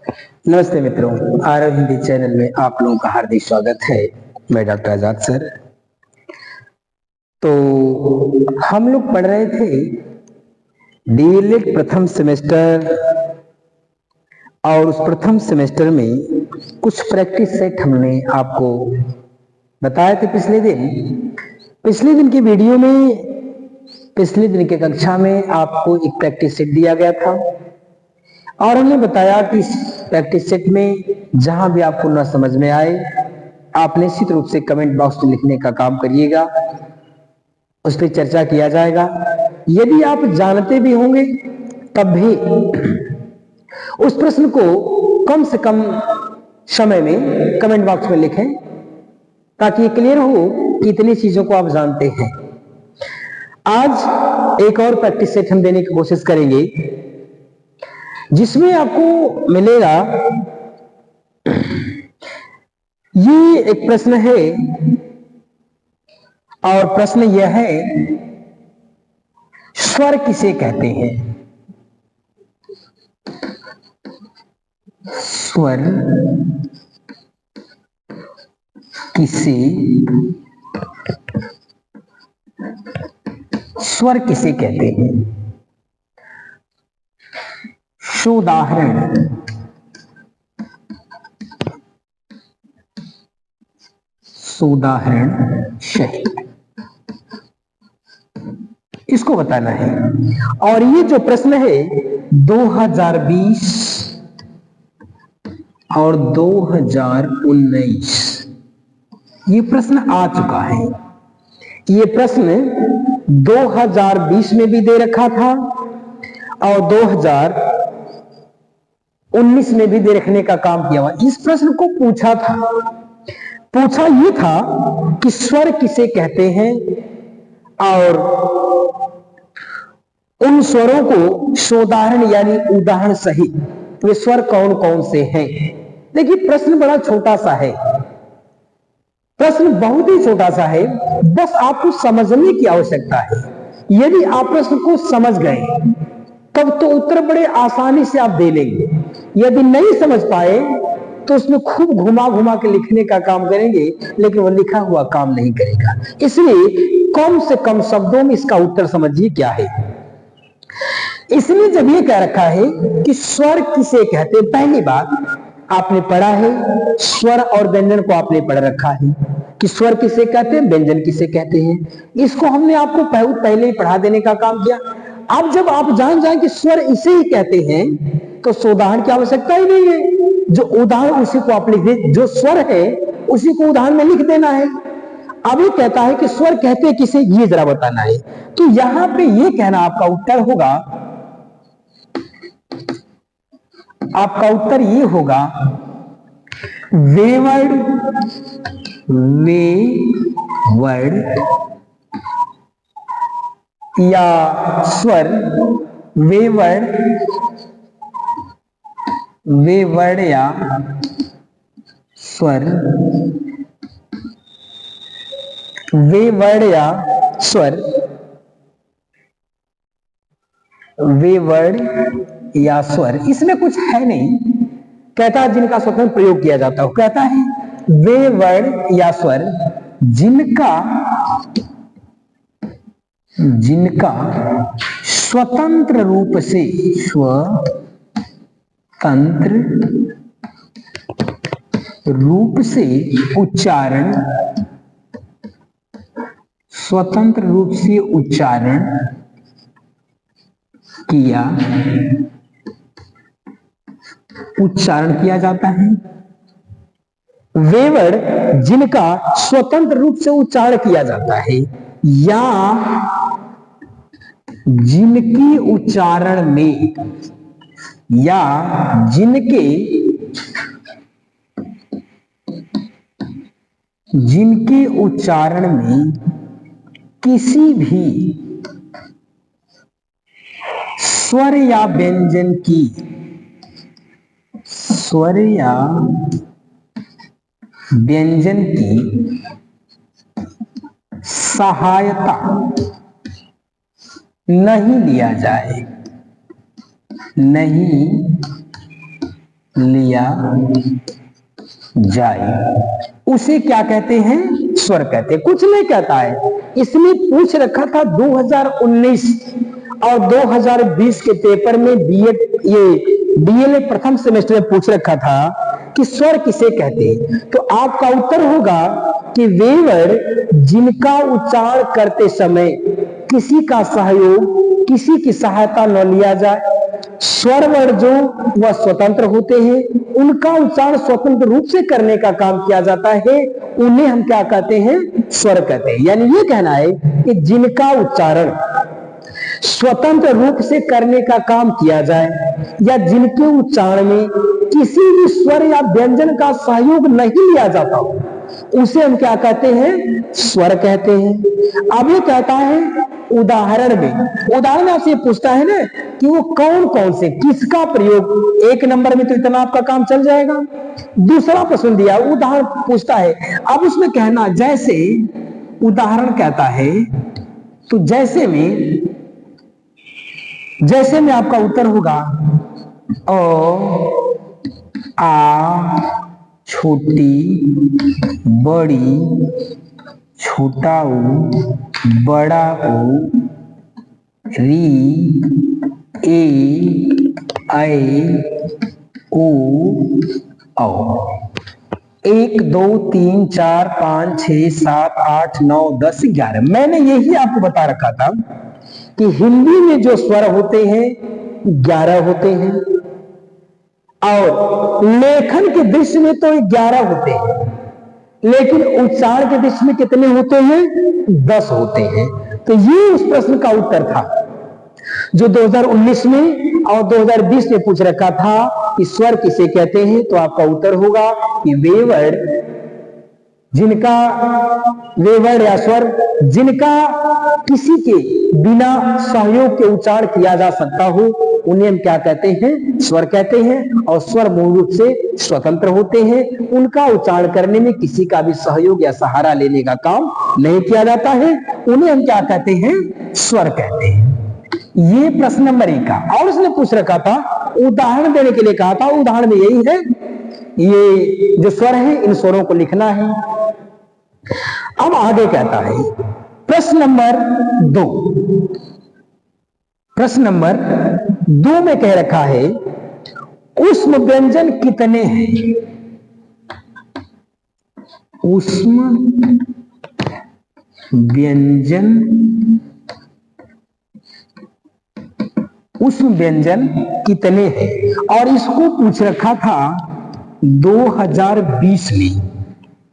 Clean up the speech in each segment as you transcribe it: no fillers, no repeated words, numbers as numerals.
नमस्ते मित्रों, आरव हिंदी चैनल में आप लोगों का हार्दिक स्वागत है। मैं डॉक्टर आजाद सर। तो हम लोग पढ़ रहे थे डीएलएड प्रथम सेमेस्टर, और उस प्रथम सेमेस्टर में कुछ प्रैक्टिस सेट हमने आपको बताए थे पिछले दिन की वीडियो में। पिछले दिन की कक्षा में आपको एक प्रैक्टिस सेट दिया गया था और हमने बताया कि इस प्रैक्टिस सेट में जहां भी आपको न समझ में आए, आप निश्चित रूप से कमेंट बॉक्स में लिखने का काम करिएगा, उस पर चर्चा किया जाएगा। यदि आप जानते भी होंगे तब भी उस प्रश्न को कम से कम समय में कमेंट बॉक्स में लिखें, ताकि ये क्लियर हो कि इतनी चीजों को आप जानते हैं। आज एक और प्रैक्टिस सेट हम देने की कोशिश करेंगे, जिसमें आपको मिलेगा, ये एक प्रश्न है और प्रश्न यह है, स्वर किसे कहते हैं? स्वर किसे कहते हैं? सोदाहरण सहित इसको बताना है। और ये जो प्रश्न है 2020 और 2019 ये प्रश्न आ चुका है। ये प्रश्न 2020 में भी दे रखा था और 2019 में भी दे रखने का काम किया हुआ। इस प्रश्न को पूछा ये था कि स्वर किसे कहते हैं और उन स्वरों को सोदाहरण यानी उदाहरण सहित वे स्वर कौन कौन से हैं। देखिए, प्रश्न बड़ा छोटा सा है, प्रश्न बहुत ही छोटा सा है, बस आपको समझने की आवश्यकता है। यदि आप प्रश्न को समझ गए तब तो उत्तर बड़े आसानी से आप दे लेंगे। यदि नहीं समझ पाए तो उसमें खूब घुमा घुमा के लिखने का काम करेंगे, लेकिन वो लिखा हुआ काम नहीं करेगा। इसलिए कम से कम शब्दों में इसका उत्तर समझिए क्या है। इसलिए जब ये कह रखा है कि स्वर किसे कहते हैं, पहली बात आपने पढ़ा है, स्वर और व्यंजन को आपने पढ़ रखा है कि स्वर किसे कहते हैं, व्यंजन किसे कहते हैं। इसको हमने आपको पहले ही पढ़ा देने का काम किया। अब जब आप जान जाए कि स्वर इसे ही कहते हैं तो सोदाहरण की आवश्यकता ही नहीं है। जो उदाहरण उसी को आप लिख दे, जो स्वर है उसी को उदाहरण में लिख देना है। अब ये कहता है कि स्वर कहते किसे, ये जरा बताना है। तो यहां पे ये कहना आपका उत्तर होगा, आपका उत्तर ये होगा, वेवर्ड या स्वर, वेवर्ड या स्वर, वेवर्ड या स्वर, वेवर्ड या स्वर, इसमें कुछ है नहीं। कहता है जिनका स्वतंत्र प्रयोग किया जाता है। कहता है वे वर्ड या स्वर जिनका स्वतंत्र रूप से उच्चारण, स्वतंत्र रूप से उच्चारण किया जाता है। वे वर्ड जिनका स्वतंत्र रूप से उच्चारण किया जाता है या जिनके उच्चारण में जिनके उच्चारण में किसी भी स्वर या व्यंजन की सहायता नहीं लिया जाए उसे क्या कहते हैं? स्वर कहते हैं। कुछ नहीं कहता है, इसमें पूछ रखा था 2019 और 2020 के पेपर में डीएलएड प्रथम सेमेस्टर में पूछ रखा था कि स्वर किसे कहते हैं। तो आपका उत्तर होगा कि वे वर्ड जिनका उच्चारण करते समय किसी का सहयोग, किसी की सहायता न लिया जाए। स्वर वर्ड जो वह स्वतंत्र होते हैं, उनका उच्चारण स्वतंत्र रूप से करने का काम किया जाता है, उन्हें हम क्या कहते हैं? स्वर कहते हैं। यानी ये कहना है कि जिनका उच्चारण स्वतंत्र रूप से करने का काम किया जाए या जिनके उच्चारण में किसी भी स्वर या व्यंजन का सहयोग नहीं लिया जाता हो, उसे हम क्या कहते हैं? स्वर कहते हैं। अब ये कहता है उदाहरण में आपसे पूछता है ना कि वो कौन कौन से, किसका प्रयोग। एक नंबर में तो इतना आपका काम चल जाएगा। दूसरा प्रश्न दिया, उदाहरण पूछता है। अब उसमें कहना जैसे, उदाहरण कहता है तो जैसे में आपका उत्तर होगा अ, आ, छोटी, बड़ी, छोटा ऊ, बड़ा ऊ, री, ए, ऐ, ओ, औ। 1 2 3 4 5 6 7 8 9 10 11। मैंने यही आपको बता रखा था कि हिंदी में जो स्वर होते हैं 11 होते हैं और लेखन के दृश्य में तो 11 होते हैं, लेकिन उच्चारण के दृश्य में कितने होते हैं? 10 होते हैं। तो ये उस प्रश्न का उत्तर था जो 2019 में और 2020 में पूछ रखा था कि स्वर किसे कहते हैं। तो आपका उत्तर होगा कि वे वर्ड या स्वर जिनका किसी के बिना सहयोग के उच्चारण किया जा सकता हो, उन्हें हम क्या कहते हैं? स्वर कहते हैं। और स्वर मूल रूप से स्वतंत्र होते हैं, उनका उच्चारण करने में किसी का भी सहयोग या सहारा लेने का काम नहीं किया जाता है, उन्हें हम क्या कहते हैं? स्वर कहते हैं। ये प्रश्न नंबर 1 का। और उसने पूछ रखा था, उदाहरण देने के लिए कहा था, उदाहरण में यही है, ये जो स्वर है इन स्वरों को लिखना है। अब आगे कहता है प्रश्न नंबर 2। प्रश्न नंबर 2 में कह रखा है ऊष्म व्यंजन कितने हैं? ऊष्म व्यंजन कितने हैं? और इसको पूछ रखा था 2020 में।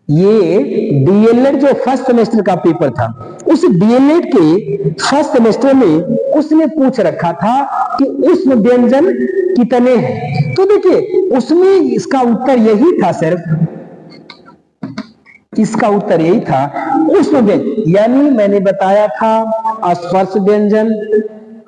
ये डीएलएड जो फर्स्ट सेमेस्टर का पेपर था, उस डीएलएड के फर्स्ट सेमेस्टर में उसने पूछ रखा था कि ऊष्म व्यंजन कितने हैं। तो देखिए उसमें इसका उत्तर यही था, सिर्फ इसका उत्तर यही था ऊष्म व्यंजन। यानी मैंने बताया था स्पर्श व्यंजन,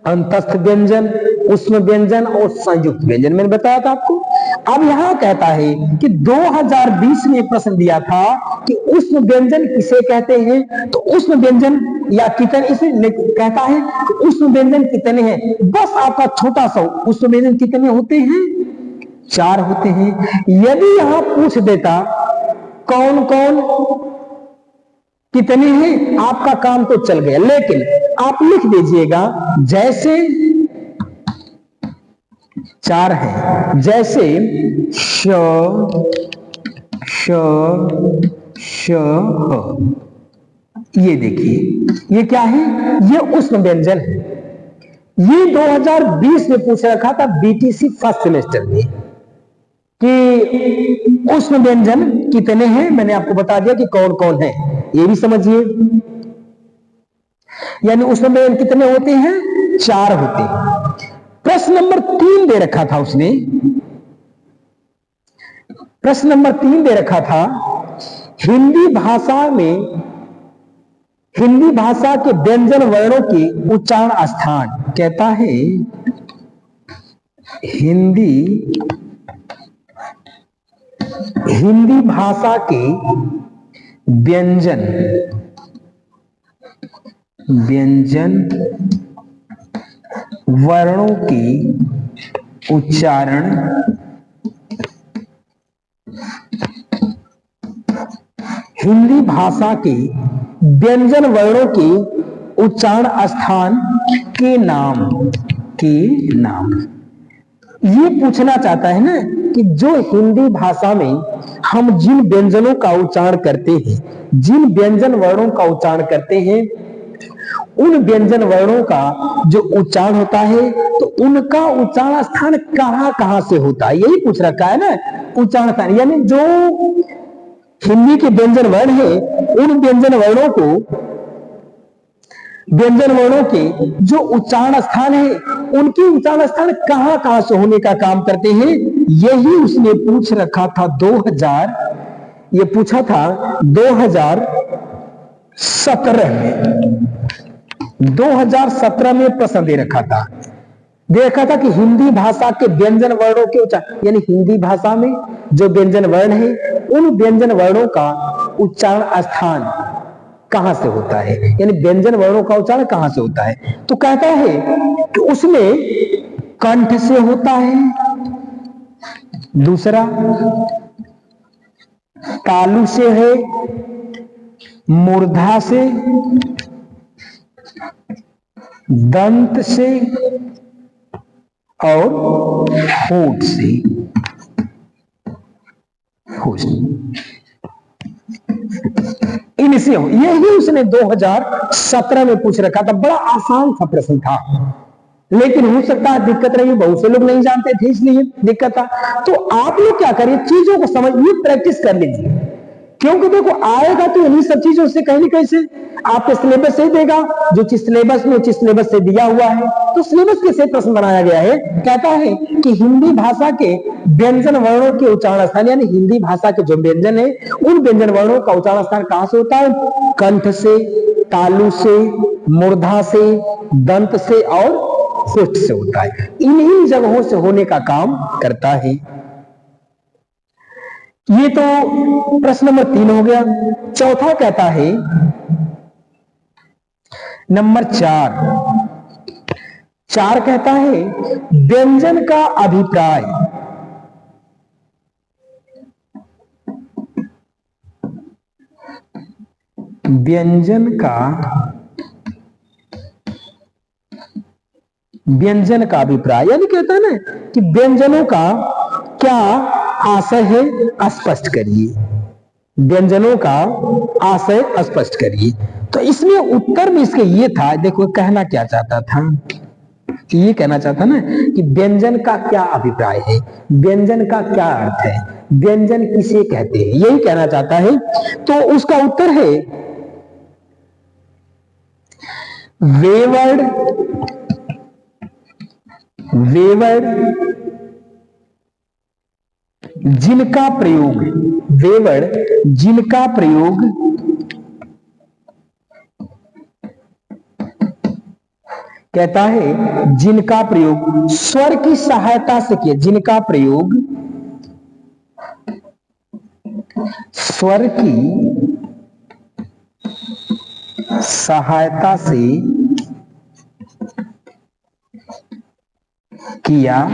अंतस्थ व्यंजन, ऊष्म व्यंजन और संयुक्त व्यंजन, मैंने बताया था आपको। अब यहां कहता है कि 2020 में प्रश्न दिया था कि ऊष्म व्यंजन किसे कहते हैं। तो ऊष्म व्यंजन या कितने, इसे कहता है कि ऊष्म व्यंजन कितने हैं। बस आपका छोटा सा ऊष्म व्यंजन कितने होते हैं? 4 होते हैं। यदि यहां पूछ देता कौन कौन कितने हैं, आपका काम तो चल गया। लेकिन आप लिख दीजिएगा जैसे 4 है, जैसे श, ह। ये देखिए ये क्या है? ये ऊष्म व्यंजन है। ये 2020 में पूछ रखा था बीटीसी फर्स्ट सेमेस्टर में कि ऊष्म व्यंजन कितने हैं। मैंने आपको बता दिया कि कौन कौन है, ये भी समझिए। यानी ऊष्म व्यंजन कितने होते हैं? 4 होते हैं। प्रश्न नंबर 3 दे रखा था उसने, प्रश्न नंबर 3 दे रखा था हिंदी भाषा के व्यंजन वर्णों के उच्चारण स्थान। कहता है हिंदी भाषा के व्यंजन वर्णों के उच्चारण हिंदी भाषा के व्यंजन वर्णों के उच्चारण स्थान के नाम ये पूछना चाहता है ना कि जो हिंदी भाषा में हम जिन व्यंजनों का उच्चारण करते हैं, जिन व्यंजन वर्णों का उच्चारण करते हैं, उन व्यंजन वर्णों का जो उच्चारण होता है तो उनका उच्चारण स्थान कहां कहां से होता है, यही पूछ रखा है ना। उच्चारण स्थान यानी जो हिंदी के व्यंजन वर्ण है, उन व्यंजन वर्णों के जो उच्चारण स्थान है, उनके उच्चारण स्थान कहां कहां से होने का काम करते हैं, यही उसने पूछ रखा था 2017 में प्रश्न दे रखा था कि हिंदी भाषा के व्यंजन वर्णों के उच्चारण, यानी हिंदी भाषा में जो व्यंजन वर्ण है, उन व्यंजन वर्णों का उच्चारण स्थान कहां से होता है, यानी व्यंजन वर्णों का उच्चारण कहां से होता है। तो कहता है कि उसमें कंठ से होता है, दूसरा तालु से है, मूर्धा से, दंत से और होठ से। इनसे हो, यही उसने 2017 में पूछ रखा था। बड़ा आसान सा प्रश्न था, लेकिन हो सकता है दिक्कत रही, बहुत से लोग नहीं जानते थे इसलिए दिक्कत था। तो आप लोग क्या करिए, चीजों को समझिए, प्रैक्टिस कर लीजिए, क्योंकि देखो आएगा तो इन्हीं सब चीजों से कहीं ना कहीं से आपके सिलेबस से देगा, जो चीज सिलेबस में जिस सिलेबस से दिया हुआ है, तो सिलेबस के से प्रश्न बनाया गया है। कहता है कि हिंदी भाषा के व्यंजन वर्णों के उच्चारण स्थान, यानी हिंदी भाषा के जो व्यंजन है, उन व्यंजन वर्णों का उच्चारण स्थान कहां से होता है, कंठ से, तालु से, मूर्धा से, दंत से और होठ से होता है। इन्हीं जगहों से होने का काम करता है। ये तो प्रश्न नंबर 3 हो गया। चौथा कहता है नंबर 4 कहता है व्यंजन का अभिप्राय। व्यंजन का अभिप्राय, यानी कहता है ना कि व्यंजनों का क्या आशय है, स्पष्ट करिए। व्यंजनों का आशय स्पष्ट करिए। तो इसमें उत्तर में इसके ये था, देखो कहना क्या चाहता था, ये कहना चाहता ना कि व्यंजन का क्या अभिप्राय है, व्यंजन का क्या अर्थ है, व्यंजन किसे कहते हैं, यही कहना चाहता है। तो उसका उत्तर है वे वर्ड जिनका प्रयोग कहता है, जिनका प्रयोग स्वर की सहायता से किया, जिनका प्रयोग स्वर की सहायता से किया,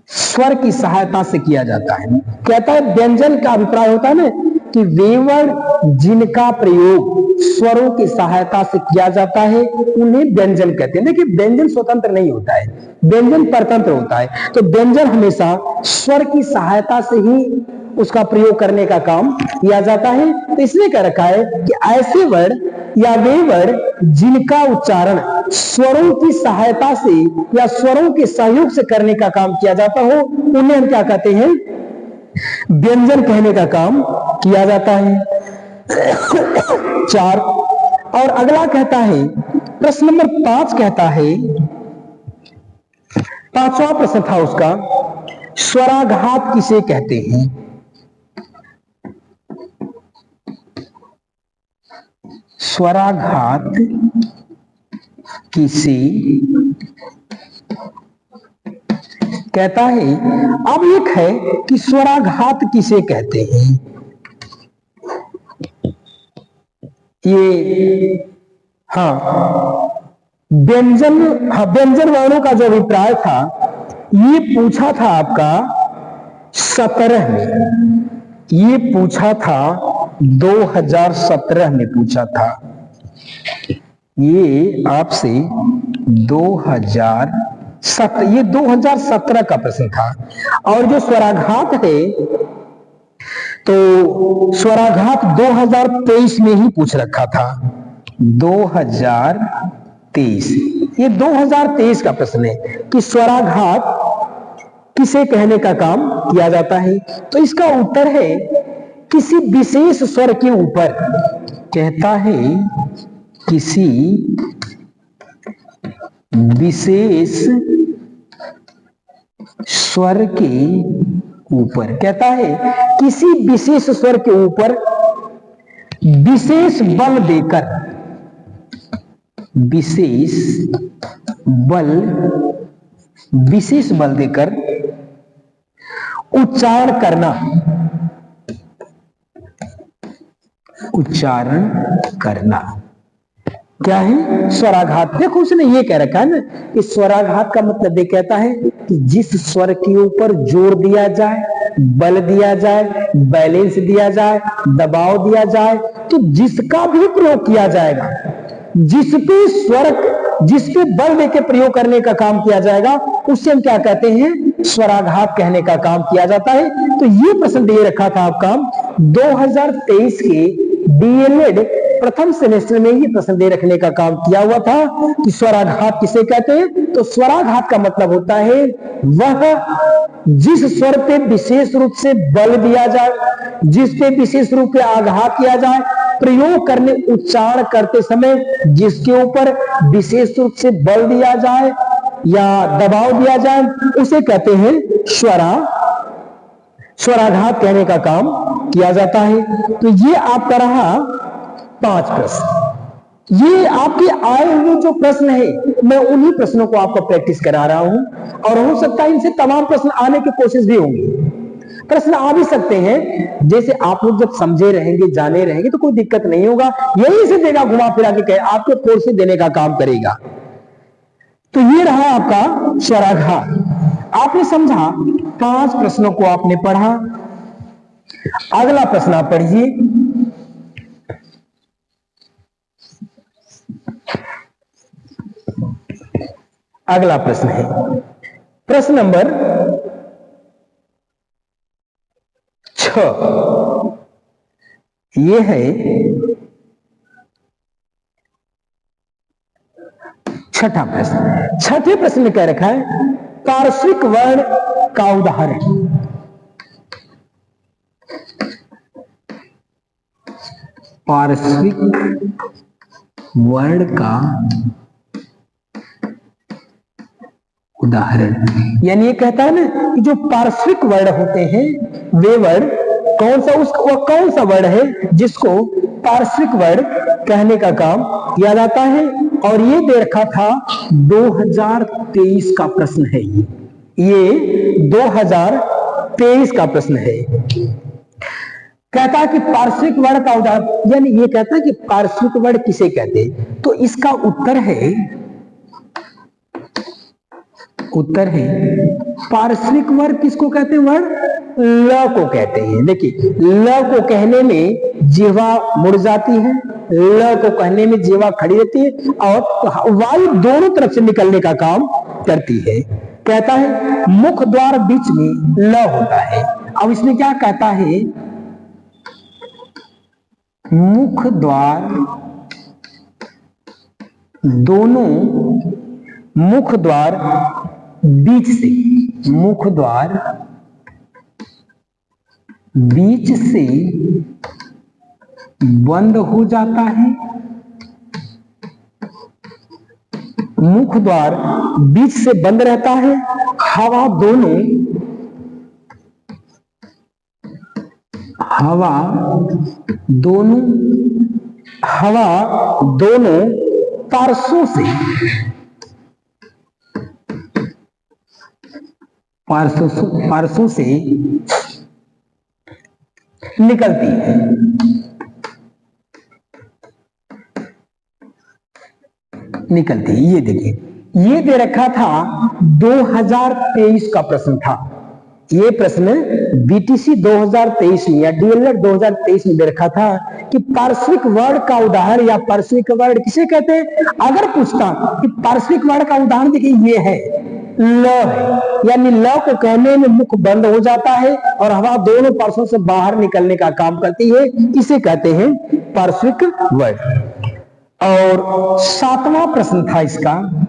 स्वर की सहायता से किया जाता है। कहता है व्यंजन का अभिप्राय होता है ना कि वे वर्ड जिनका प्रयोग स्वरों की सहायता से किया जाता है, उन्हें व्यंजन कहते हैं। देखिए व्यंजन स्वतंत्र नहीं होता है, व्यंजन परतंत्र होता है। तो व्यंजन हमेशा स्वर की सहायता से ही उसका प्रयोग करने का काम किया जाता है। तो इसलिए कह रखा है कि ऐसे वर्ड या वे वर्ड जिनका उच्चारण स्वरों की सहायता से या स्वरों के सहयोग से करने का काम किया जाता हो, उन्हें हम क्या कहते हैं, व्यंजन कहने का काम किया जाता है। 4 और अगला कहता है, प्रश्न नंबर 5 कहता है, 5वां प्रश्न था उसका, स्वराघात किसे कहते हैं। स्वराघात किसे कहता है। अब एक है कि स्वराघात किसे कहते हैं। ये व्यंजन वर्णों का जो अभिप्राय था, ये पूछा था आपका 17 में। ये पूछा था 2017 में पूछा था, ये आपसे 2017 का प्रश्न था। और जो स्वराघात है तो स्वराघात 2023 में ही पूछ रखा था, 2023। ये 2023 का प्रश्न है कि स्वराघात किसे कहने का काम किया जाता है। तो इसका उत्तर है किसी विशेष स्वर के ऊपर, कहता है किसी विशेष स्वर के ऊपर, कहता है किसी विशेष स्वर के ऊपर विशेष बल देकर, विशेष बल देकर उच्चारण करना क्या है? स्वराघात। देखो उसने ये कह रखा है ना कि स्वराघात का मतलब ये कहता है कि जिस स्वर के ऊपर जोर दिया जाए, बल दिया जाए, बैलेंस दिया जाए, दबाव दिया जाए, तो जिसका भी प्रयोग किया जाएगा, जिस पे बल देके प्रयोग करने का काम किया जाएगा, उससे हम क्या कहते हैं? स्वराघात कहने का काम किया जाता है। तो ये प्रश्न दे रखा था आपका 2023 के डीएलएड प्रथम सेमेस्टर में ये प्रश्न दे रखने का काम किया हुआ था कि स्वराघात किसे कहते हैं। तो स्वराघात का मतलब होता है वह जिस स्वर पे विशेष रूप से बल दिया जाए, जिस पे विशेष रूप से आघात किया जाए, प्रयोग करने, उच्चारण करते समय जिसके ऊपर विशेष रूप से बल दिया जाए या दबाव दिया जाए, उसे कहते हैं स्वराघात कहने का काम किया जाता है। तो ये आपका रहा 5 प्रश्न। ये आपके आए हुए जो प्रश्न है, मैं उन्हीं प्रश्नों को आपको प्रैक्टिस करा रहा हूं, और हो सकता है इनसे तमाम प्रश्न आने की कोशिश भी होंगी। प्रश्न आ भी सकते हैं, जैसे आप लोग जब समझे रहेंगे, जाने रहेंगे, तो कोई दिक्कत नहीं होगा। यही से देगा, घुमा फिरा के आपके कोर्स से देने का काम करेगा। तो ये रहा आपका स्वराघात। आपने समझा, 5 प्रश्नों को आपने पढ़ा। अगला प्रश्न आप पढ़िए। अगला प्रश्न है प्रश्न नंबर 6। ये है 6ठा प्रश्न। 6ठे प्रश्न में कह रखा है पार्श्विक वर्ण का उदाहरण। पार्श्विक वर्ण का उदाहरण, यानी ये कहता है ना कि जो पार्श्विक वर्ण होते हैं वे वर्ण कौन सा वर्ण है जिसको पार्श्विक वर्ण कहने का काम किया जाता है। और ये दे रखा था 2023 का प्रश्न है। ये 2023 का प्रश्न है। कहता है कि पार्श्विक वर्ण का उदाहरण, यानी ये कहता है कि पार्श्विक वर्ण किसे कहते हैं। तो इसका उत्तर है पार्श्विक वर्ण किसको कहते हैं? वर्ण ल को कहते हैं। देखिए, ल को कहने में जिह्वा मुड़ जाती है, ल को कहने में जिह्वा खड़ी रहती है और वायु दोनों तरफ से निकलने का काम करती है। कहता है मुख द्वार बीच में ल होता है। अब इसमें क्या कहता है? मुख द्वार दोनों, मुख द्वार बीच से, मुख द्वार बीच से बंद हो जाता है। मुख द्वार बीच से बंद रहता है। हवा दोनों पार्श्वों से निकलती है। ये देखिए, ये दे रखा था 2023 का प्रश्न था। ये प्रश्न बीटीसी 2023 में या डीएलएड 2023 में दे रखा था कि पार्श्विक वर्ण का उदाहरण या पार्श्विक वर्ण किसे कहते हैं। अगर पूछता कि पार्श्विक वर्ण का उदाहरण देखिए ये है ल है, यानी ल को कहने में मुख बंद हो जाता है और हवा दोनों पार्श्वों से बाहर निकलने का काम करती है, इसे कहते हैं पार्श्विक वर्ण। और 7वां प्रश्न था इसका,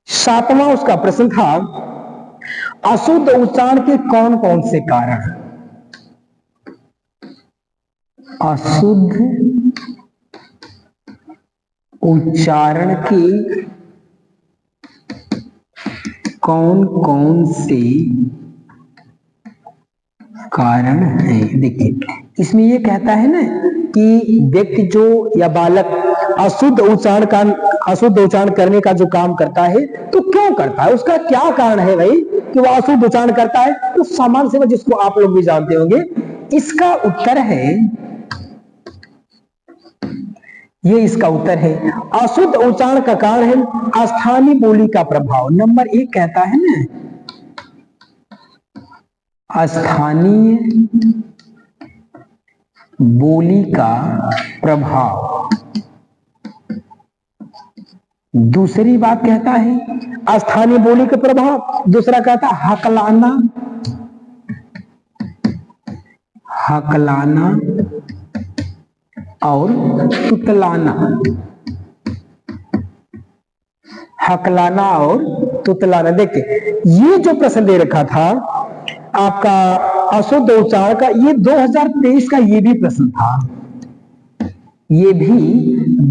7वां उसका प्रश्न था अशुद्ध उच्चारण के कौन कौन से कारण। अशुद्ध उच्चारण के कौन कौन से कारण हैं। देखिए इसमें ये कहता है ना कि व्यक्ति जो या बालक अशुद्ध उच्चारण करने का जो काम करता है तो क्यों करता है, उसका क्या कारण है भाई कि वह अशुद्ध उच्चारण करता है। तो सामान्य सेवा जिसको आप लोग भी जानते होंगे, इसका उत्तर है ये, इसका उत्तर है अशुद्ध उच्चारण का कारण है स्थानीय बोली का प्रभाव। नंबर 1 कहता है ना स्थानीय बोली का प्रभाव। दूसरी बात कहता है स्थानीय बोली का प्रभाव, दूसरा कहता है हकलाना और तुतलाना। हकलाना और तुतलाना। देखिए ये जो प्रश्न दे रखा था आपका अशुद्ध उच्चारण का, ये 2023 का ये भी प्रश्न था, ये भी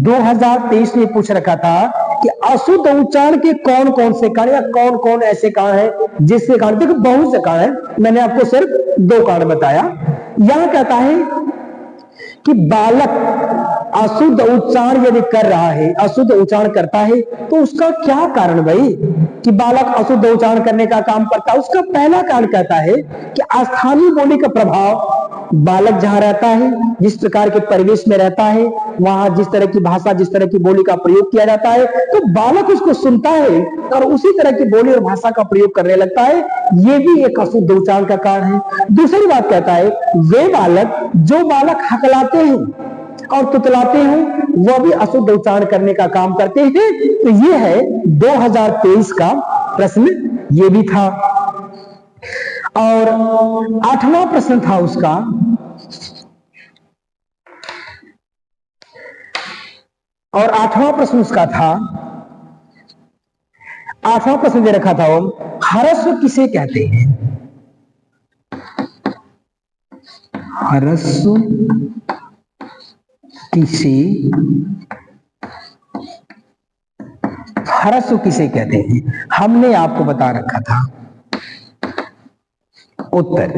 2023 में पूछ रखा था कि अशुद्ध उच्चारण के कौन कौन से कारण या कौन कौन ऐसे कारण है जिसके कारण। देखो बहुत से कारण है, मैंने आपको सिर्फ 2 कारण बताया। यहां कहता है कि बालक अशुद्ध उच्चारण यदि कर रहा है, अशुद्ध उच्चारण करता है तो उसका क्या कारण भाई कि बालक अशुद्ध उच्चारण करने का काम करता है। उसका पहला कारण कहता है कि स्थानीय बोली का प्रभाव। बालक जहां रहता है, जिस प्रकार के परिवेश में रहता है, वहां जिस तरह की भाषा, जिस तरह की बोली का प्रयोग किया जाता है तो बालक उसको सुनता है और उसी तरह की बोली और भाषा का प्रयोग करने लगता है। ये भी एक अशुद्ध उच्चारण का कारण है। दूसरी बात कहता है वे बालक जो बालक हकलाते हैं और तुतलाते हैं वह भी अशुद्ध उच्चारण करने का काम करते हैं। तो ये है 2023 का प्रश्न, ये भी था। और 8वां प्रश्न था उसका, और 8वां प्रश्न उसका था, 8वां प्रश्न दे रखा था वो ह्रस्व किसे कहते हैं। ह्रस्व किसे कहते हैं, हमने आपको बता रखा था। उत्तर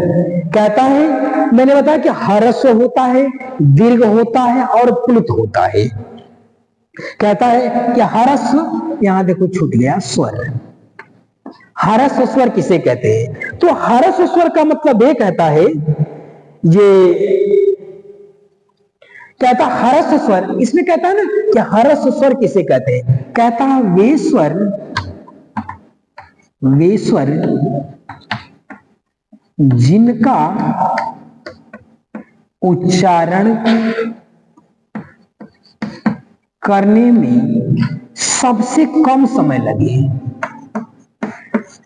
कहता है, मैंने बताया कि ह्रस्व होता है, दीर्घ होता है और प्लुत होता है। कहता है कि ह्रस्व, यहां देखो छूट गया स्वर, ह्रस्व स्वर किसे कहते हैं। तो ह्रस्व स्वर का मतलब ये कहता है, ये कहता ह्रस्व स्वर, इसमें कहता है ना कि ह्रस्व स्वर किसे कहते हैं। कहता वे स्वर जिनका उच्चारण करने में सबसे कम समय लगे,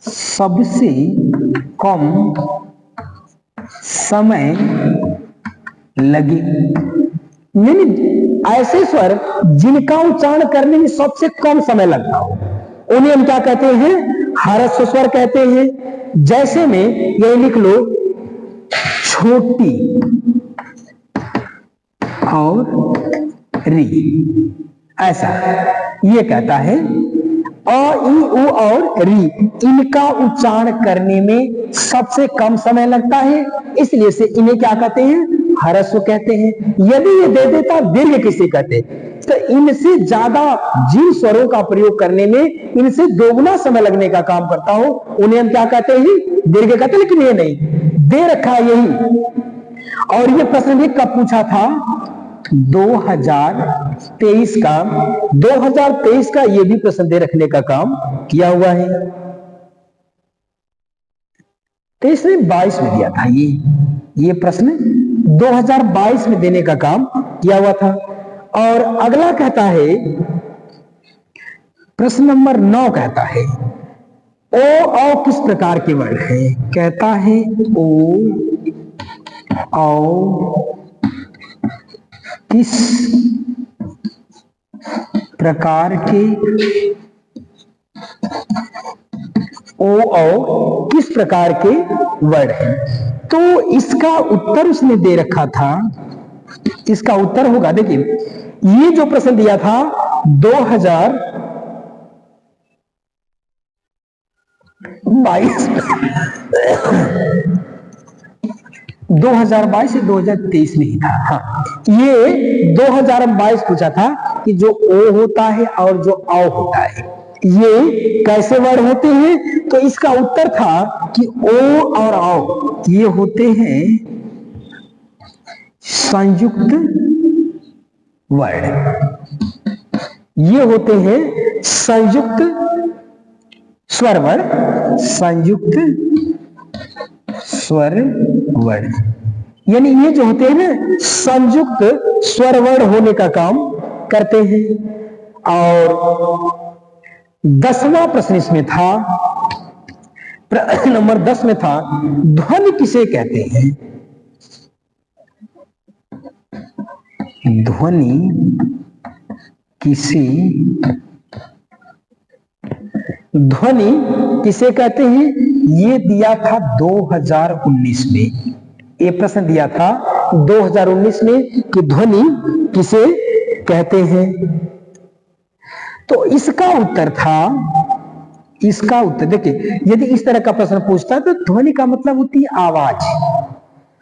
सबसे कम समय लगे, यानी ऐसे स्वर जिनका उच्चारण करने में सबसे कम समय लगता हो उन्हें हम क्या कहते हैं, ह्रस्व स्वर कहते हैं। जैसे में यही लिख लो छोटी और री, ऐसा ये कहता है। अ, ई, उ और री, इनका उच्चारण करने में सबसे कम समय लगता है, इसलिए से इन्हें क्या कहते हैं, ह्रस्व कहते हैं। यदि ये दे देता दीर्घ किसे कहते हैं, तो इनसे ज्यादा जिन स्वरों का प्रयोग करने में इनसे दोगुना समय लगने का काम करता हो उन्हें हम क्या कहते हैं, दीर्घ कहते हैं। लेकिन ये नहीं दे रखा है यही। और ये प्रश्न भी कब पूछा था, 2023 का, 2023 का ये भी प्रश्न दे रखने का काम किया हुआ है। तो इसने 22 में दिया था। ये प्रश्न 2022 में देने का काम किया हुआ था। और अगला कहता है, प्रश्न नंबर 9 कहता है ओ किस प्रकार के वर्ण है? कहता है ओ किस प्रकार के किस प्रकार के वर्ड है? तो इसका उत्तर उसने दे रखा था। इसका उत्तर होगा, देखिए ये जो प्रश्न दिया था 2022 से 2023 में ही था। हाँ, ये 2022 पूछा था कि जो ओ होता है और जो औ होता है ये कैसे वर्ड होते हैं। तो इसका उत्तर था कि ओ और औ ये होते हैं संयुक्त वर्ड। ये होते हैं संयुक्त स्वर वर्ड, संयुक्त स्वर वर्ड। यानी ये जो होते हैं ना संयुक्त स्वर वर्ड होने का काम करते हैं। और 10वां प्रश्न इसमें था, प्रश्न नंबर 10 में था ध्वनि किसे कहते हैं? ध्वनि किसे कहते हैं? ये दिया था 2019 में। ये प्रश्न दिया था 2019 में कि ध्वनि किसे कहते हैं। तो इसका उत्तर देखिए, यदि इस तरह का प्रश्न पूछता है तो ध्वनि का मतलब होती है आवाज।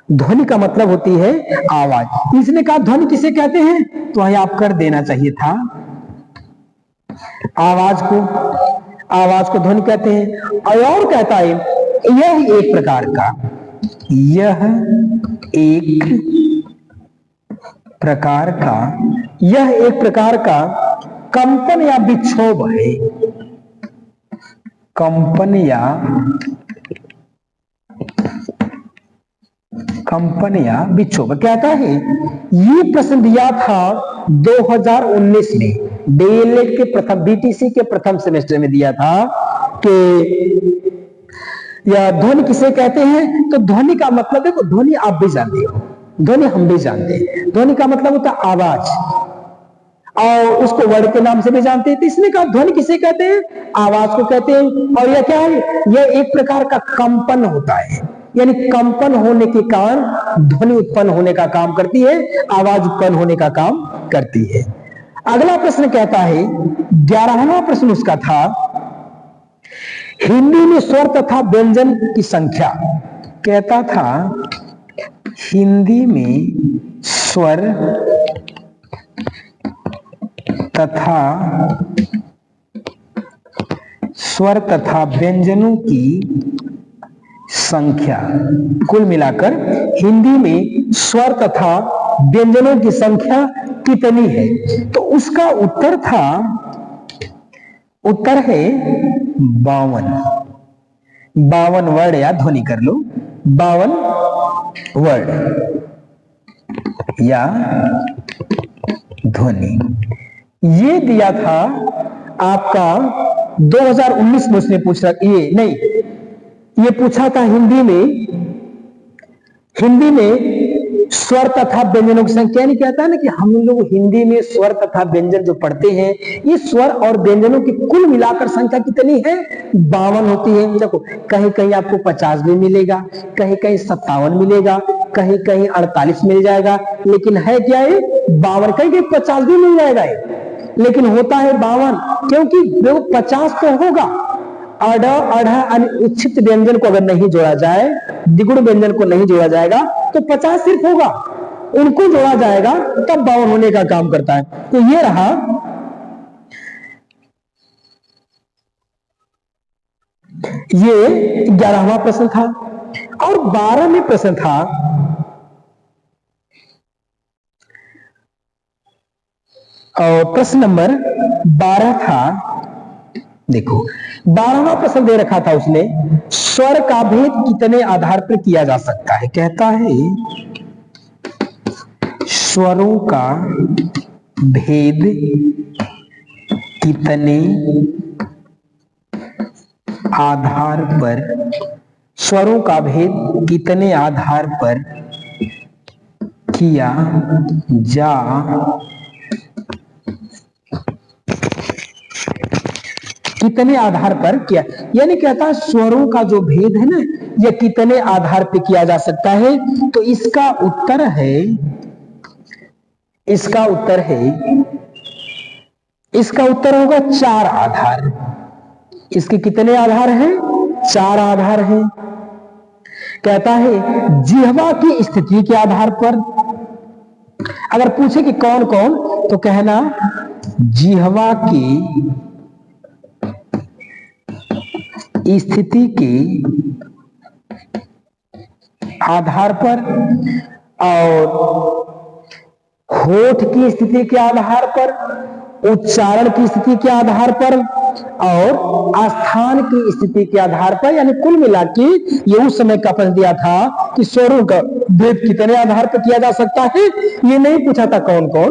ध्वनि का मतलब होती है आवाज। इसने कहा ध्वनि किसे कहते हैं, तो वही आप कर देना चाहिए था। आवाज को ध्वनि कहते हैं। और कहता है यह एक प्रकार का कंपन या विक्षोभ है। कंपन या विक्षोभ कहता है। ये प्रश्न दिया था 2019 में डीएलएड के प्रथम बीटीसी के प्रथम सेमेस्टर में दिया था कि या ध्वनि किसे कहते हैं। तो ध्वनि का मतलब देखो, ध्वनि आप भी जानते हो, ध्वनि हम भी जानते हैं। ध्वनि का मतलब होता है आवाज, और उसको वर्ड के नाम से भी जानते हैं। तो इसने कहा ध्वनि किसे कहते हैं? आवाज को कहते हैं। और यह क्या है? यह एक प्रकार का कंपन होता है, यानी कंपन होने के कारण ध्वनि उत्पन्न होने का काम करती है, आवाज उत्पन्न होने का काम करती है। अगला प्रश्न कहता है, 11वां प्रश्न उसका था हिंदी में स्वर तथा व्यंजन की संख्या। कहता था हिंदी में स्वर तथा व्यंजनों की संख्या, कुल मिलाकर हिंदी में स्वर तथा व्यंजनों की संख्या कितनी है? तो उसका उत्तर है 52 वर्ड, या ध्वनि कर लो 52 वर्ड या ध्वनि। ये दिया था आपका 2019 में। उसने पूछा ये पूछा था हिंदी में स्वर तथा व्यंजनों की संख्या। नहीं कहता है ना कि हम लोग हिंदी में स्वर तथा व्यंजन जो पढ़ते हैं, ये स्वर और व्यंजनों की कुल मिलाकर संख्या कितनी है? 52 होती है। देखो कहीं कहीं आपको 50 भी मिलेगा, कहीं कहीं 57 मिलेगा, कहीं कहीं 48 मिल जाएगा, लेकिन है क्या है 52। कहीं कहीं 50 भी मिल जाएगा, लेकिन होता है 52, क्योंकि 50 तो होगा अढ़ उच्छित व्यंजन को अगर नहीं जोड़ा जाए, द्विगुण व्यंजन को नहीं जोड़ा जाएगा तो 50 सिर्फ होगा, उनको जोड़ा जाएगा तब 52 होने का काम करता है। तो ये रहा ये 11वां प्रश्न था। और 12वें प्रश्न था और प्रश्न नंबर 12 था देखो 12वां प्रश्न दे रखा था उसने, स्वर का भेद कितने आधार पर किया जा सकता है। कहता है स्वरों का भेद कितने आधार पर, स्वरों का भेद कितने आधार पर किया जा, कितने आधार पर किया, यानी कहता है स्वरों का जो भेद है ना, यह कितने आधार पर किया जा सकता है। तो इसका उत्तर है, इसका उत्तर है, इसका उत्तर होगा 4 आधार। इसके कितने आधार हैं? 4 आधार हैं। कहता है जिह्वा की स्थिति के आधार पर, अगर पूछे कि कौन कौन, तो कहना जिह्वा की स्थिति के आधार पर, और होठ की स्थिति के आधार पर, उच्चारण की स्थिति के आधार पर, और आस्थान की स्थिति के आधार पर। यानी कुल मिला के ये उस समय का प्रश्न दिया था कि स्वरों का भेद कितने आधार पर किया जा सकता है। ये नहीं पूछा था कौन कौन,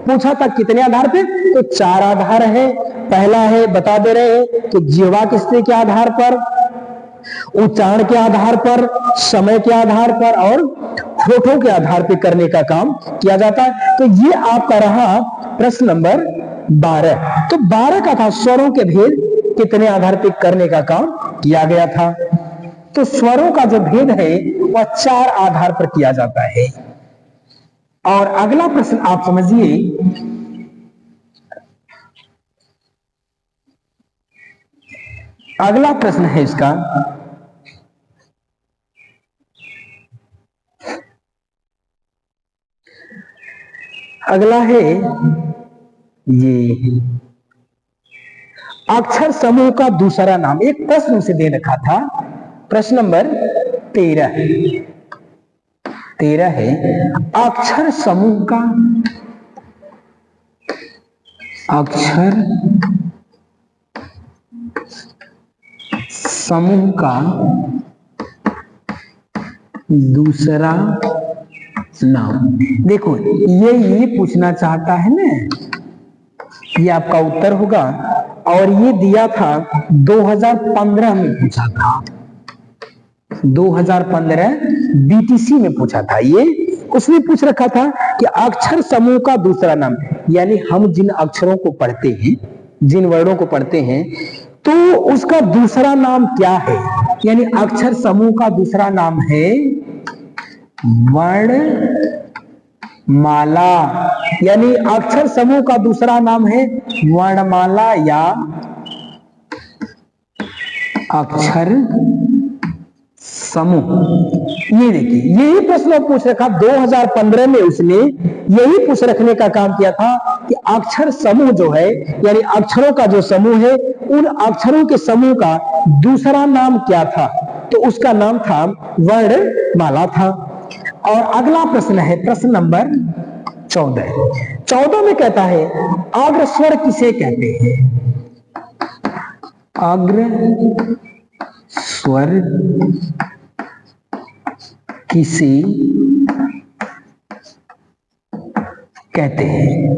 पूछा था कितने आधार पे। तो 4 आधार है। पहला है, बता दे रहे हैं कि जिह्वा की स्थिति के आधार पर, उच्चारण के आधार पर, समय के आधार पर, और होठों के आधार पर करने का काम किया जाता है। तो ये आपका रहा प्रश्न नंबर 12। तो 12 का था स्वरों के भेद कितने आधार पर करने का काम किया गया था। तो स्वरों का जो भेद है वह 4 आधार पर किया जाता है। और अगला प्रश्न आप समझिए, अगला प्रश्न है इसका, अगला है ये अक्षर समूह का दूसरा नाम। एक प्रश्न उसे दे रखा था, प्रश्न नंबर 13 है अक्षर समूह का, अक्षर समूह का दूसरा नाम। देखो ये पूछना चाहता है ना, ये आपका उत्तर होगा। और ये दिया था 2015 में पूछा था, 2015 बीटीसी में पूछा था। ये उसने पूछ रखा था कि अक्षर समूह का दूसरा नाम, यानी हम जिन अक्षरों को पढ़ते हैं, जिन वर्णों को पढ़ते हैं, तो उसका दूसरा नाम क्या है। यानी अक्षर समूह का दूसरा नाम है वर्णमाला। यानी अक्षर समूह का दूसरा नाम है वर्णमाला या अक्षर समूह। ये देखिए, यही प्रश्न पूछ रखा 2015 में, उसने यही पूछ रखने का काम किया था कि अक्षर समूह जो है, यानी अक्षरों का जो समूह है, उन अक्षरों के समूह का दूसरा नाम क्या था। तो उसका नाम था वर्णमाला था। और अगला प्रश्न है प्रश्न नंबर 14 में कहता है अग्र स्वर किसे कहते हैं। अग्र स्वर किसे कहते हैं।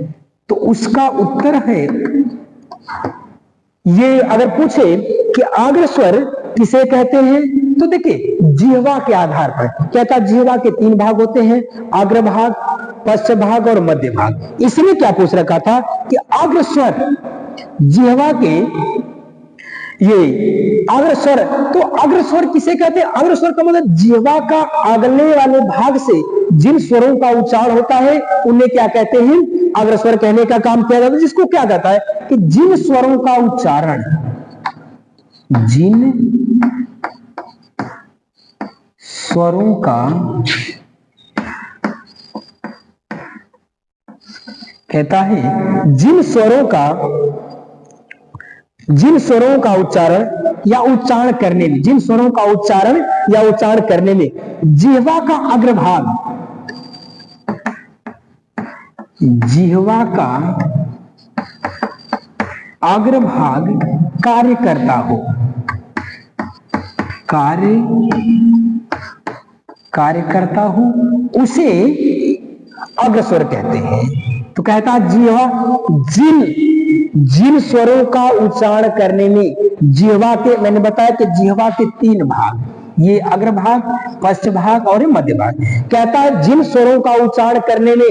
तो उसका उत्तर है, ये अगर पूछे कि अग्र स्वर किसे कहते हैं, तो देखिए जिह्वा के आधार पर कहता, जिह्वा के 3 भाग होते हैं, अग्र भाग, पश्च भाग और मध्य भाग। इसने क्या पूछ रखा था कि अग्र स्वर जिह्वा के, ये अग्रस्वर, तो अग्रस्वर किसे कहते हैं। अग्रस्वर का मतलब जिह्वा का अगले वाले भाग से जिन स्वरों का उच्चारण होता है उन्हें क्या कहते हैं, अग्रस्वर कहने का काम किया जाता है। जिसको क्या कहता है कि जिन स्वरों का उच्चारण, जिन स्वरों का कहता है, जिन स्वरों का उच्चारण या उच्चारण करने में, जिन स्वरों का उच्चारण या उच्चारण करने में जिह्वा का अग्रभाग, जिह्वा का अग्रभाग कार्य करता हो, कार्य करता हूं, उसे अग्रस्वर कहते हैं। तो कहता है जिन स्वरों का उच्चारण करने में जिह्वा के, मैंने बताया कि जिह्वा के 3 भाग, ये अग्रभाग, पश्च भाग और मध्य भाग। कहता है जिन स्वरों का उच्चारण करने में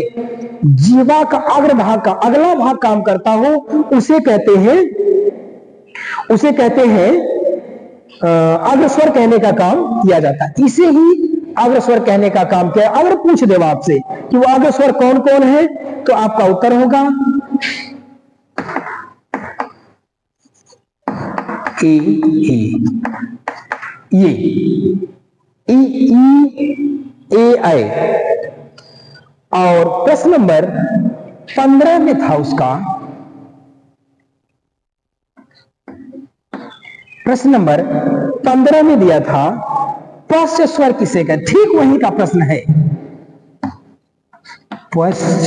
जिह्वा का अग्रभाग का अगला भाग काम करता हो, उसे कहते हैं अग्रस्वर कहने का काम किया जाता है। इसे ही अग्रस्वर कहने का काम किया। अगर पूछ दे आपसे कि वो अग्रस्वर कौन कौन है, तो आपका उत्तर होगा ए, ये ई, ए, आई। और प्रश्न नंबर 15 में था उसका, प्रश्न नंबर 15 में दिया था पश्च स्वर किसे कहते, ठीक वही का प्रश्न है। पश्च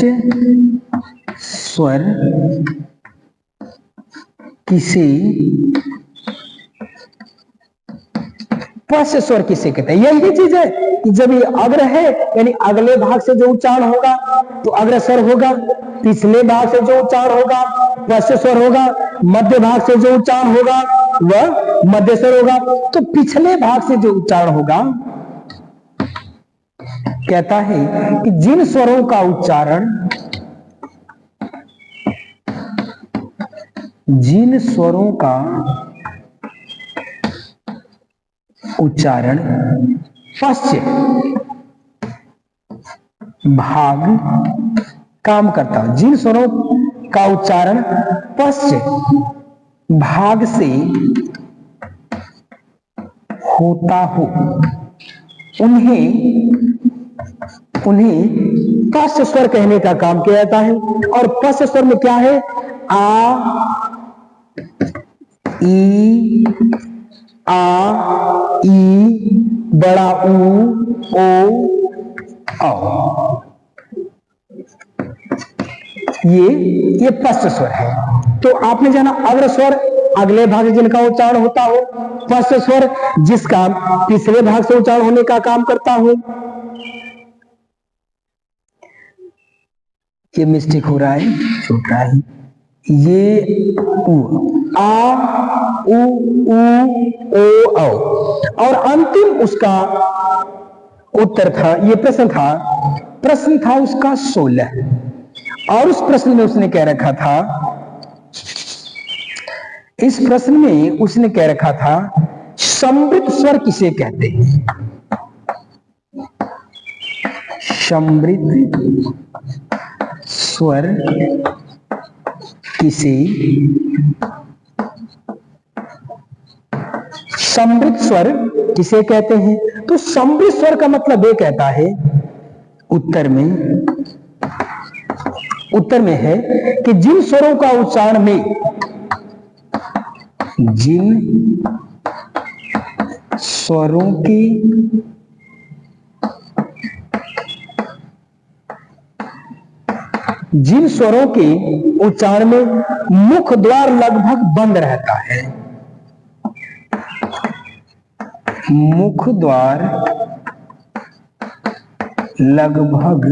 स्वर किसे कहते हैं। यही चीज है कि जब ये अग्र है यानी अगले भाग से जो उच्चारण होगा तो अग्रस्वर होगा, पिछले भाग से जो उच्चारण होगा पश्च स्वर होगा, मध्य भाग से जो उच्चारण होगा वह मध्य स्वर होगा। तो पिछले भाग से जो उच्चारण होगा, कहता है कि जिन स्वरों का उच्चारण पश्च भाग काम करता हो, जिन स्वरों का उच्चारण पश्च भाग से होता हो, उन्हें पश्च स्वर कहने का काम किया जाता है। और पश्च स्वर में क्या है, आ, ई, बड़ा ऊ, ओ, औ। ये पश्च स्वर है। तो आपने जाना अग्र स्वर अगले भाग जिनका उच्चारण होता हो, पश्च स्वर जिसका पिछले भाग से उच्चारण होने का काम करता हो। ये मिस्टेक हो रहा है, छूट रहा है। ये आ, उ, ओ, औ। और अंतिम उसका उत्तर था, ये प्रश्न था उसका 16। और उस प्रश्न में उसने कह रखा था, इस प्रश्न में उसने कह रखा था समृद्ध स्वर किसे कहते हैं। समृद्ध स्वर किसे कहते हैं। तो समृद्ध स्वर का मतलब ये कहता है, उत्तर में है कि जिन स्वरों का उच्चारण में जिन स्वरों के उच्चारण में मुख द्वार लगभग बंद रहता है, मुख द्वार लगभग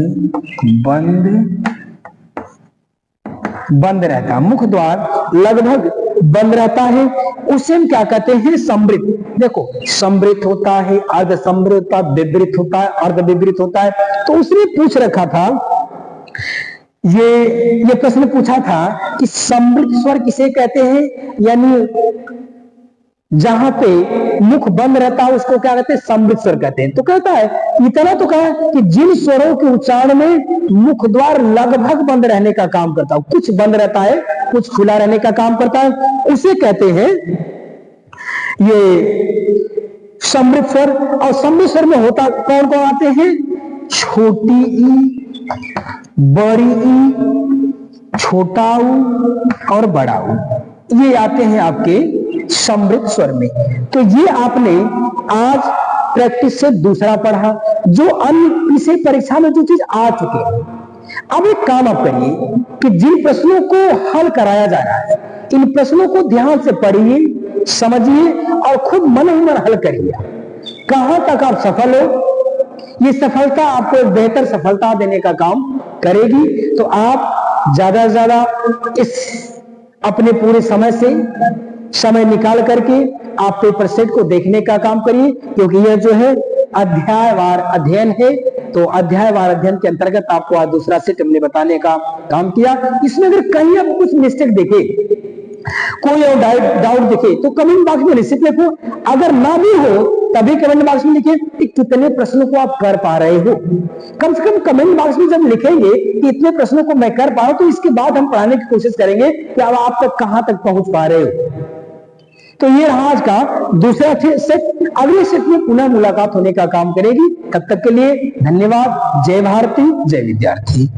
बंद रहता है, मुख द्वार लगभग बंद रहता है, उसे हम क्या कहते हैं, समृद्ध। देखो समृद्ध होता है, अर्ध समृद्ध होता है, विवृत होता है, अर्ध विवृत होता है। तो उसने पूछ रखा था, ये प्रश्न पूछा था कि समृद्ध स्वर किसे कहते हैं, यानी जहां पे मुख बंद रहता है उसको क्या कहते हैं, समृद्ध स्वर कहते हैं। तो कहता है इतना तो कहा कि जिन स्वरों के उच्चारण में मुख द्वार लगभग बंद रहने का काम करता है, कुछ बंद रहता है कुछ खुला रहने का काम करता है, उसे कहते हैं ये समृद्ध स्वर। और समृद्ध स्वर में होता कौन कौन आते हैं, छोटी ई, बड़ी ई, छोटा ऊ और बड़ा ऊ, ये आते हैं आपके समृद्ध स्वर में। तो ये आपने आज प्रैक्टिस से दूसरा पढ़ा, जो अन्य पिछले परीक्षा में जो चीज आ चुके हैं। अब एक काम आप करिए कि जिन प्रश्नों को हल कराया जा रहा है, इन प्रश्नों को ध्यान से पढ़िए समझिए और खुद मन ही मन हल करिए। कहां तक आप सफल हो, ये सफलता आपको एक बेहतर सफलता देने का काम करेगी। तो आप ज्यादा से ज्यादा इस अपने पूरे समय से समय निकाल करके आप पेपर सेट को देखने का काम करिए, क्योंकि यह जो है अध्यायवार अध्ययन है। तो अध्यायवार अध्ययन के अंतर्गत आपको आज दूसरा सेट हमने बताने का काम किया। इसमें अगर कहीं आप कुछ मिस्टेक देखे, कोई और डाउट दिखे तो कमेंट बॉक्स में निश्चित लिखो। अगर ना भी हो तभी कमेंट बॉक्स में लिखिए कि कितने प्रश्नों को आप कर पा रहे हो। कम से कम कमेंट बॉक्स में जब लिखेंगे कि इतने प्रश्नों को मैं कर पा रहा हूं, तो इसके बाद हम पढ़ाने की कोशिश करेंगे कि अब आप तक कहां तक पहुंच पा रहे हो। तो ये रहा आज का दूसरा सेट। अगले सेट में पुनः मुलाकात होने का काम करेगी। तब तक के लिए धन्यवाद। जय भारती, जय विद्यार्थी।